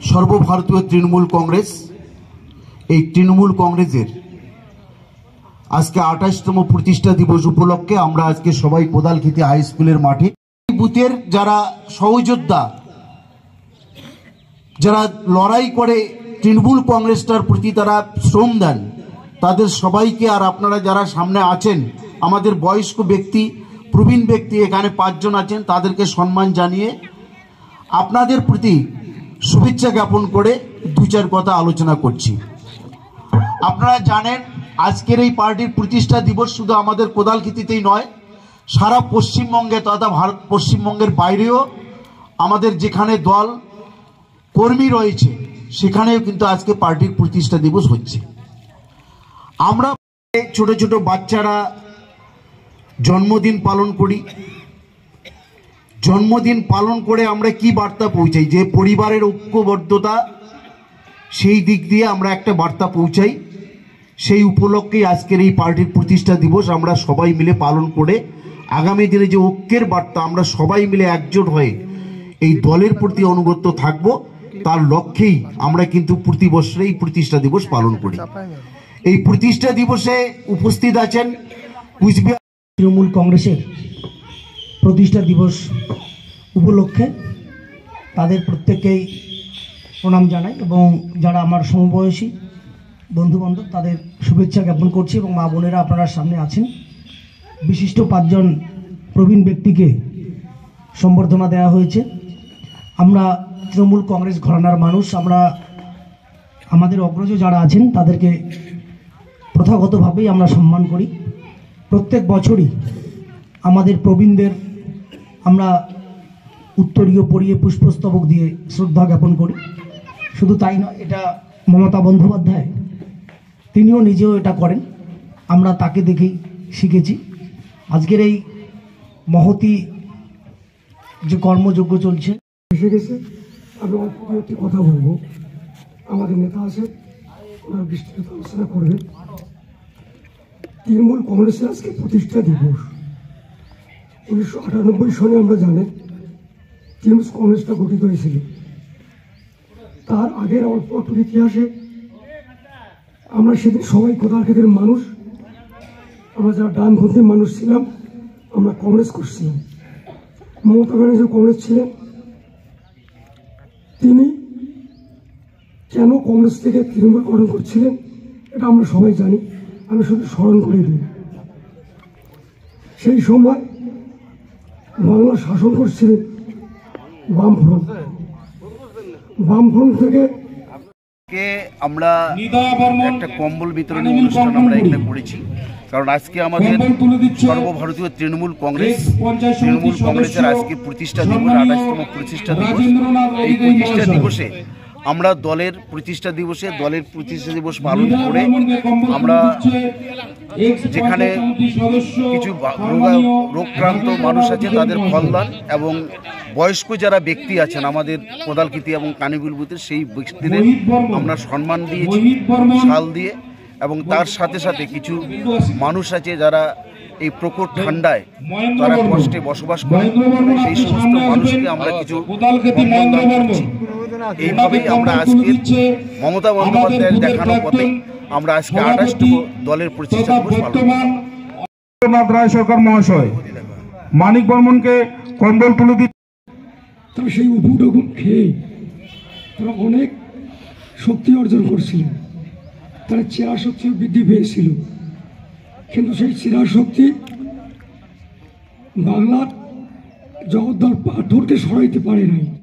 সর্বভারতীয় তৃণমূল কংগ্রেস, এই তৃণমূল কংগ্রেসের আজকে ২৮তম প্রতিষ্ঠা দিবস উপলক্ষে আমরা আজকে সবাই কোদালক্ষেতি হাই স্কুলের মাঠে বুথের যারা সহযোদ্ধা, যারা লড়াই করে তৃণমূল কংগ্রেসটার প্রতি তারা শ্রম দেন, তাদের সবাইকে, আর আপনারা যারা সামনে আছেন আমাদের বয়স্ক ব্যক্তি, প্রবীণ ব্যক্তি এখানে ৫ জন আছেন, তাদেরকে সম্মান জানিয়ে আপনাদের প্রতি শুভেচ্ছা জ্ঞাপন করে ২-৪ কথা আলোচনা করছি। আপনারা জানেন আজকের এই পার্টির প্রতিষ্ঠা দিবস শুধু আমাদের কোদালক্ষেতিতেই নয়, সারা পশ্চিমবঙ্গে তথা পশ্চিমবঙ্গের বাইরেও আমাদের যেখানে দল কর্মী রয়েছে সেখানেও কিন্তু আজকে পার্টির প্রতিষ্ঠা দিবস হচ্ছে। আমরা ছোট ছোট বাচ্চারা জন্মদিন পালন করি, জন্মদিন পালন করে আমরা কি বার্তা পৌঁছাই, যে পরিবারের ঐক্যবদ্ধতা, সেই দিক দিয়ে আমরা একটা বার্তা পৌঁছাই। সেই উপলক্ষেই আজকের এই পার্টির প্রতিষ্ঠা দিবস আমরা সবাই মিলে পালন করে আগামী দিনে যে ঐক্যের বার্তা, আমরা সবাই মিলে একজোট হয়ে এই দলের প্রতি অনুগত থাকব, তার লক্ষ্যেই আমরা কিন্তু প্রতি বছরে এই প্রতিষ্ঠা দিবস পালন করি। এই প্রতিষ্ঠা দিবসে উপস্থিত আছেন কুচবিহার তৃণমূল কংগ্রেসের প্রতিষ্ঠা দিবস উপলক্ষে তাদের প্রত্যেককেই প্রণাম জানাই এবং যারা আমার সমবয়সী বন্ধুবান্ধব তাদের শুভেচ্ছা জ্ঞাপন করছি। এবং মা বোনেরা আপনারা সামনে আছেন, বিশিষ্ট ৫ জন প্রবীণ ব্যক্তিকে সম্বর্ধনা দেওয়া হয়েছে। আমরা তৃণমূল কংগ্রেস ঘরানার মানুষ, আমরা আমাদের অগ্রজ যারা আছেন তাদেরকে প্রথাগতভাবেই আমরা সম্মান করি। প্রত্যেক বছরই আমাদের প্রবীণদের আমরা উত্তরীয় পরিয়ে পুষ্পস্তবক দিয়ে শ্রদ্ধা জ্ঞাপন করি। শুধু তাই নয়, এটা মমতা বন্দ্যোপাধ্যায় তিনিও নিজেও এটা করেন, আমরা তাকে দেখেই শিখেছি। আজকের এই মহতি যে কর্মযজ্ঞ চলছে এসে গেছে, আমি অল্প একটি কথা বলবো। আমাদের নেতা আছে, ওনার বিস্তৃত আলোচনা করবেন। তৃণমূল কংগ্রেসের আজকে প্রতিষ্ঠা দিবস। ১৯৯৮ সালে আমরা জানেন তৃণমূল কংগ্রেসটা গঠিত হয়েছিল। তার আগের অল্প একটু ইতিহাসে আমরা সেদিন সবাই কোদালক্ষেতের মানুষ, আমরা যারা ডানপন্থী মানুষ ছিলাম, আমরা কংগ্রেস করছিলাম। মমতা ব্যানার্জি কংগ্রেস ছিলেন, তিনি কেন কংগ্রেস থেকে তৃণমূল গঠন করছিলেন এটা আমরা সবাই জানি, আমি শুধু স্মরণ করে দিই। সেই সময় বাংলা শাসন করছিলেন বামফ্রন্ট। বামফ্রন্ট থেকে আমরা একটা কম্বল বিতরণী অনুষ্ঠান আমরা এখানে করেছি, কারণ আজকে আমাদের সর্বভারতীয় তৃণমূল কংগ্রেসের আজকে প্রতিষ্ঠা দিবস, ২৮তম প্রতিষ্ঠা দিবস। এই প্রতিষ্ঠা দিবসে আমরা দলের প্রতিষ্ঠা দিবস পালন করে আমরা যেখানে কিছু রোগক্রান্ত মানুষ আছে তাদের কল্যাণ এবং বয়স্ক যারা ব্যক্তি আছেন আমাদের কোদালক্ষেতি এবং কানিবিল বুথের, সেই ব্যক্তিদের আমরা সম্মান দিয়েছি শাল দিয়ে। এবং তার সাথে সাথে কিছু মানুষ আছে যারা এই প্রখর ঠান্ডায় তারা কষ্টে বসবাস করে, সেই সমস্ত মানুষকে আমরা কিছু সম্মান করছি। এইভাবেই আমরা আজকে মমতা বন্দ্যোপাধ্যায়ের দেখানো পথে আমরা আজকে ২৮তম দলের প্রতিষ্ঠা দিবস পালন করছি। রায় সরকার মহাশয় মানিক বর্মনকে কম্বল তুলে দিচ্ছে। তারা সেই উপুটগুন খেয়ে তারা অনেক শক্তি অর্জন করছিলেন, তারা চেরা শক্তি বৃদ্ধি পেয়েছিল, কিন্তু সেই চেরা শক্তি বাংলার জগদ্দল পাথরকে সরাইতে পারে নাই।